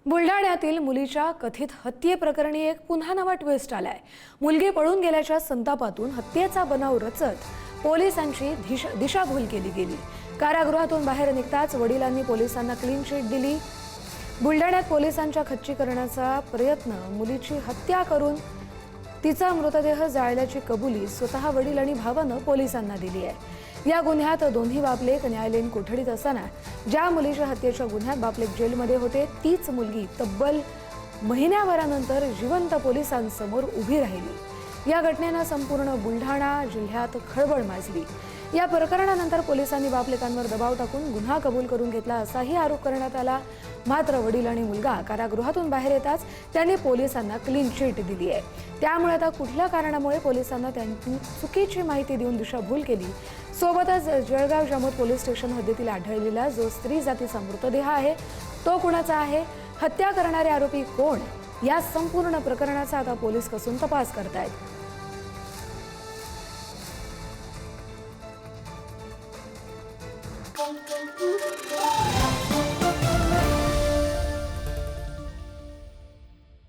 बुलढाण्यातील मुलीच्या कथित हत्येप्रकरणी एक पुन्हा नवा ट्विस्ट आलाय। मुलगी पळून गेल्याच्या संतापातून हत्येचा बनाव रचत पोलिसांची दिशाभूल केली गेली। कारागृहातून बाहेर निघताच वडिलांनी पोलिसांना क्लीन चिट दिली। बुलढाण्यात पोलिसांच्या खच्चीकरणाचा प्रयत्न, मुलीची हत्या करून तिचा मृतदेह जाळल्याची कबुली स्वतः वडील आणि भावानं पोलिसांना दिली आहे। या गुन्ह्यात दोन्ही बापलेक न्यायालयीन कोठडीत असताना ज्या मुलीच्या हत्येच्या गुन्ह्यात बापलेक जेलमध्ये होते तीच मुलगी तब्बल महिन्याभरानंतर जिवंत पोलिसांसमोर उभी राहिली। या घटनेनं संपूर्ण बुलढाणा जिल्ह्यात खळबळ माजली। या प्रकरणानंतर पोलिसांनी बापलेकांवर दबाव टाकून गुन्हा कबूल करून घेतला असाही आरोप करण्यात आला। मात्र वडील आणि मुलगा कारागृहातून बाहेर येताच त्यांनी पोलिसांना क्लीन चिट दिली आहे। त्यामुळे आता कुठल्या कारणामुळे पोलिसांना त्यांची चुकीची माहिती देऊन दिशाभूल केली। सोबतच जळगाव जामोद पोलीस स्टेशन हद्दीतील आढळलेला जो स्त्री जातीचा मृतदेह आहे तो कुणाचा आहे, हत्या करणारे आरोपी कोण, या संपूर्ण प्रकरणाचा आता पोलीस कसून तपास करतायत।